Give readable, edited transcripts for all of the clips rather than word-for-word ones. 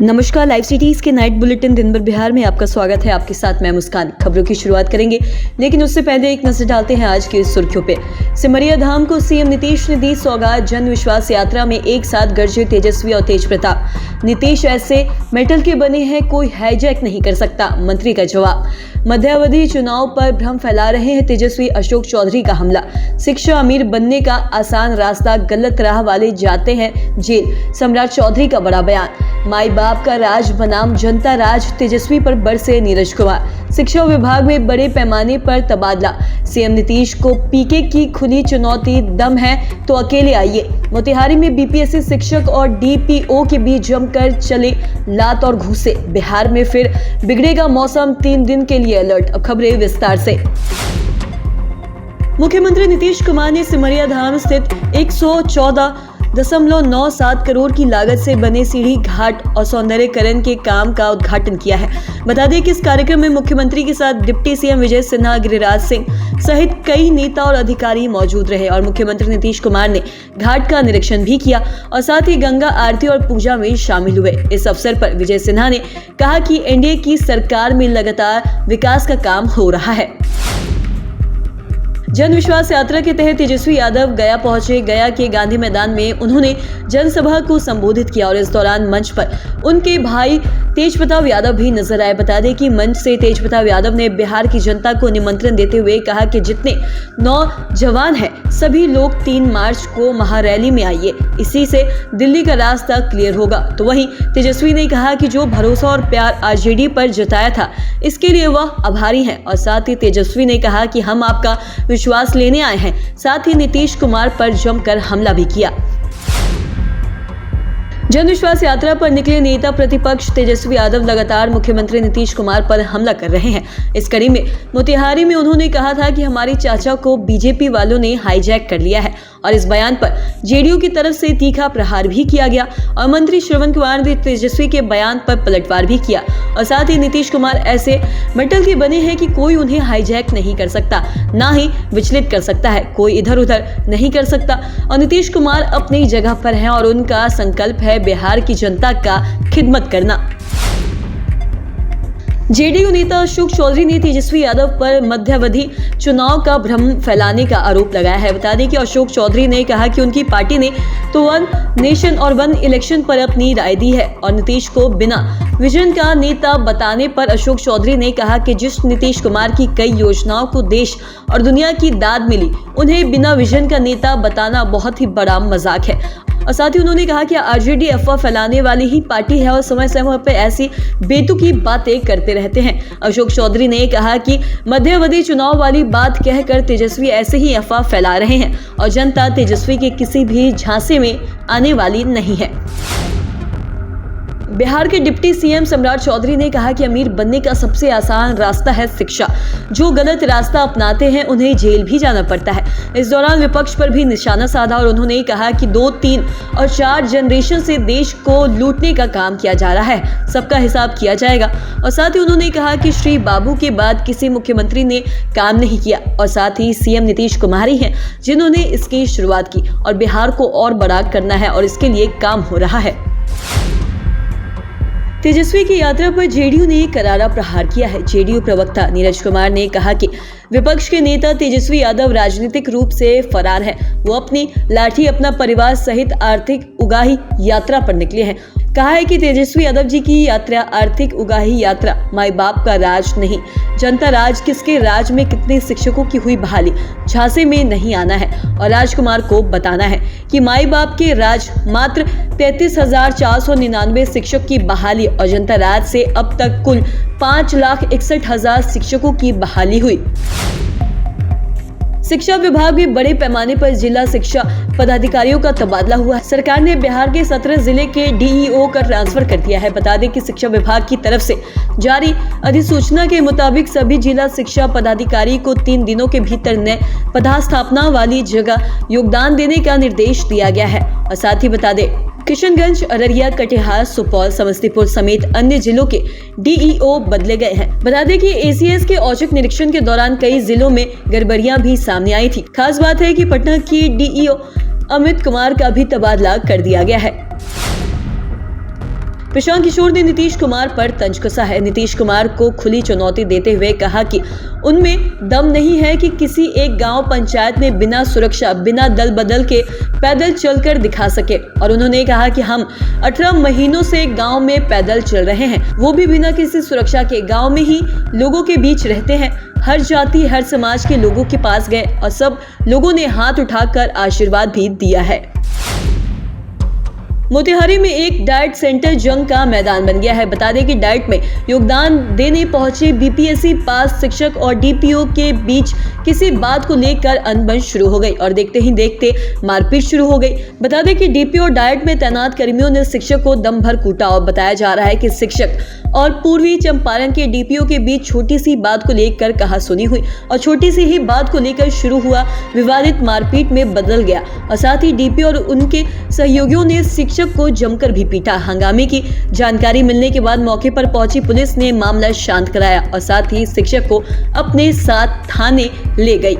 नमस्कार, live cities के night bulletin दिन भर बिहार में आपका स्वागत है। आपके साथ मैं मुस्कान। खबरों की शुरुआत करेंगे, लेकिन उससे पहले एक नजर डालते हैं आज की सुर्खियों पे। सिमरिया धाम को सीएम नीतीश ने दी सौगात। जन विश्वास यात्रा में एक साथ गरजे तेजस्वी और तेज प्रताप। नीतीश ऐसे मेटल के बने हैं, कोई हाईजैक नहीं कर सकता, मंत्री का जवाब। मध्यावधि चुनाव पर भ्रम फैला रहे हैं तेजस्वी, अशोक चौधरी का हमला। शिक्षा अमीर बनने का आसान रास्ता, गलत राह वाले जाते हैं जेल, सम्राट चौधरी का बड़ा बयान। माई बाप का राज बनाम जनता राज, तेजस्वी पर बरसे नीरज कुमार। शिक्षा विभाग में बड़े पैमाने पर तबादला, सीएम नीतीश को पीके की खुली चुनौती। दम है तो अकेले आइए। मोतिहारी में बीपीएससी शिक्षक और डीपीओ के बीच जमकर चले लात और घूसे। बिहार में फिर बिगड़ेगा मौसम, 3 दिन के लिए अलर्ट। अब खबरें विस्तार से। मुख्यमंत्री नीतीश कुमार ने सिमरिया धाम स्थित 114.97 करोड़ की लागत से बने सीढ़ी घाट और सौंदर्यीकरण के काम का उद्घाटन किया है। बता दें कि इस कार्यक्रम में मुख्यमंत्री के साथ डिप्टी सीएम विजय सिन्हा, गिरिराज सिंह सहित कई नेता और अधिकारी मौजूद रहे और मुख्यमंत्री नीतीश कुमार ने घाट का निरीक्षण भी किया और साथ ही गंगा आरती और पूजा में शामिल हुए। इस अवसर पर विजय सिन्हा ने कहा कि एनडीए की सरकार में लगातार विकास का काम हो रहा है। जन विश्वास यात्रा के तहत तेजस्वी यादव गया पहुंचे। गया के गांधी मैदान में उन्होंने जनसभा को संबोधित किया और इस दौरान मंच पर उनके भाई तेज प्रताप यादव भी नजर आए। बता दें कि मंच से तेज प्रताप यादव ने बिहार की जनता को निमंत्रण देते हुए कहा कि जितने नौजवान हैं सभी लोग 3 मार्च को महारैली में आइए, इसी से दिल्ली का रास्ता क्लियर होगा। तो वहीं तेजस्वी ने कहा कि जो भरोसा और प्यार आरजेडी पर जताया था, इसके लिए वह आभारी हैं और साथ ही तेजस्वी ने कहा कि हम आपका विश्वास लेने आए हैं। साथ ही नीतीश कुमार पर जमकर हमला भी किया। जन विश्वास यात्रा पर निकले नेता प्रतिपक्ष तेजस्वी यादव लगातार मुख्यमंत्री नीतीश कुमार पर हमला कर रहे हैं। इस कड़ी में मोतिहारी में उन्होंने कहा था कि हमारे चाचा को बीजेपी वालों ने हाईजैक कर लिया है और इस बयान पर जेडीयू की तरफ से तीखा प्रहार भी किया गया और मंत्री श्रवण कुमार ने तेजस्वी के बयान पर पलटवार भी किया और साथ ही नीतीश कुमार ऐसे मेटल के बने हैं कि कोई उन्हें हाईजैक नहीं कर सकता, ना ही विचलित कर सकता है, कोई इधर उधर नहीं कर सकता और नीतीश कुमार अपनी जगह पर हैं और उनका संकल्प है बिहार की जनता का खिदमत करना। जेडीयू नेता अशोक चौधरी ने तेजस्वी यादव पर मध्यावधि चुनाव का भ्रम फैलाने का आरोप लगाया है। बता दें कि अशोक चौधरी ने कहा कि उनकी पार्टी ने तो 1 नेशन और 1 इलेक्शन पर अपनी राय दी है और नीतीश को बिना विजन का नेता बताने पर अशोक चौधरी ने कहा कि जिस नीतीश कुमार की कई योजनाओं को देश और दुनिया की दाद मिली, उन्हें बिना विजन का नेता बताना बहुत ही बड़ा मजाक है। और साथ ही उन्होंने कहा कि आरजेडी अफवाह फैलाने वाली ही पार्टी है और समय समय पर ऐसी बेतुकी बातें करते रहते हैं। अशोक चौधरी ने कहा कि मध्यावधि चुनाव वाली बात कहकर तेजस्वी ऐसे ही अफवाह फैला रहे हैं और जनता तेजस्वी के किसी भी झांसे में आने वाली नहीं है। बिहार के डिप्टी सीएम सम्राट चौधरी ने कहा कि अमीर बनने का सबसे आसान रास्ता है शिक्षा। जो गलत रास्ता अपनाते हैं उन्हें जेल भी जाना पड़ता है। इस दौरान विपक्ष पर भी निशाना साधा और उन्होंने कहा कि 2, 3 और 4 जनरेशन से देश को लूटने का काम किया जा रहा है, सबका हिसाब किया जाएगा। और साथ ही उन्होंने कहा कि श्री बाबू के बाद किसी मुख्यमंत्री ने काम नहीं किया और साथ ही सीएम नीतीश कुमार ही हैं जिन्होंने इसकी शुरुआत की और बिहार को और बड़ा करना है और इसके लिए काम हो रहा है। तेजस्वी की यात्रा पर जेडीयू ने करारा प्रहार किया है। जेडीयू प्रवक्ता नीरज कुमार ने कहा कि विपक्ष के नेता तेजस्वी यादव राजनीतिक रूप से फरार है। वो अपनी लाठी अपना परिवार सहित आर्थिक उगाही यात्रा पर निकले हैं। कहा है कि तेजस्वी यादव जी की यात्रा आर्थिक उगाही यात्रा, माई बाप का राज नहीं, जनता राज, किसके राज में कितने शिक्षकों की हुई बहाली, झांसे में नहीं आना है और राजकुमार को बताना है कि माई बाप के राज मात्र 33,499 शिक्षक की बहाली और जनता राज से अब तक कुल 5,61,000 शिक्षकों की बहाली हुई। शिक्षा विभाग में बड़े पैमाने पर जिला शिक्षा पदाधिकारियों का तबादला हुआ है। सरकार ने बिहार के 17 जिले के डीईओ का ट्रांसफर कर दिया है। बता दें कि शिक्षा विभाग की तरफ से जारी अधिसूचना के मुताबिक सभी जिला शिक्षा पदाधिकारी को 3 दिनों के भीतर नए पदस्थापना वाली जगह योगदान देने का निर्देश दिया गया है। और साथ ही बता दें किशनगंज, अररिया, कटिहार, सुपौल, समस्तीपुर समेत अन्य जिलों के डीईओ बदले गए हैं। बता दें कि एसीएस के औचक निरीक्षण के दौरान कई जिलों में गड़बड़ियां भी सामने आई थी। खास बात है कि पटना की डीईओ अमित कुमार का भी तबादला कर दिया गया है। प्रशांत किशोर ने नीतीश कुमार पर तंज कसा है। नीतीश कुमार को खुली चुनौती देते हुए कहा कि उनमें दम नहीं है कि किसी एक गांव पंचायत में बिना सुरक्षा, बिना दल बदल के पैदल चलकर दिखा सके। और उन्होंने कहा कि हम 18 महीनों से गांव में पैदल चल रहे हैं, वो भी बिना किसी सुरक्षा के। गांव में ही लोगों के बीच रहते हैं, हर जाति, हर समाज के लोगों के पास गए और सब लोगों ने हाथ उठाकर आशीर्वाद भी दिया है। मोतिहारी में एक डाइट सेंटर जंग का मैदान बन गया है। बता दें कि डाइट में योगदान देने पहुंचे बीपीएससी पास शिक्षक और डीपीओ के बीच किसी बात को लेकर अनबन शुरू हो गई और देखते ही देखते मारपीट शुरू हो गई। बता दें कि डीपीओ डाइट में तैनात कर्मियों ने शिक्षक को दम भर कूटा और बताया जा रहा है कि शिक्षक और पूर्वी चंपारण के डीपीओ के बीच छोटी सी बात को लेकर कहासुनी हुई और छोटी सी ही बात को लेकर शुरू हुआ विवादित मारपीट में बदल गया और साथ ही डीपीओ और उनके सहयोगियों ने शिक्षक को जमकर भी पीटा। हंगामे की जानकारी मिलने के बाद मौके पर पहुंची पुलिस ने मामला शांत कराया और साथ ही शिक्षक को अपने साथ थाने ले गई।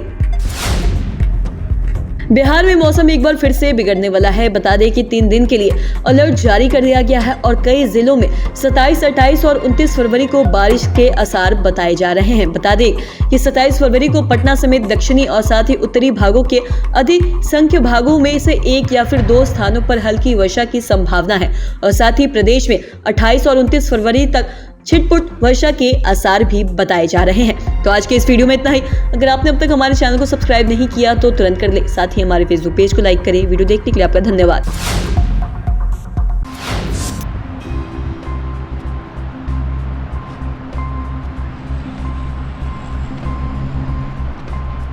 बिहार में मौसम एक बार फिर से बिगड़ने वाला है। बता दें कि 3 दिन के लिए अलर्ट जारी कर दिया गया है और कई जिलों में 27, 28 और 29 फरवरी को बारिश के आसार बताए जा रहे हैं। बता दें कि 27 फरवरी को पटना समेत दक्षिणी और साथ ही उत्तरी भागों के अधिसंख्य भागों में से 1 या फिर 2 स्थानों पर हल्की वर्षा की संभावना है और साथ ही प्रदेश में 28 और 29 फरवरी तक छिटपुट वर्षा के आसार भी बताए जा रहे हैं। तो आज के इस वीडियो में इतना ही। अगर आपने अब तक हमारे चैनल को सब्सक्राइब नहीं किया तो तुरंत कर ले, साथ ही हमारे फेसबुक पेज को लाइक करें। वीडियो देखने के लिए आपका धन्यवाद।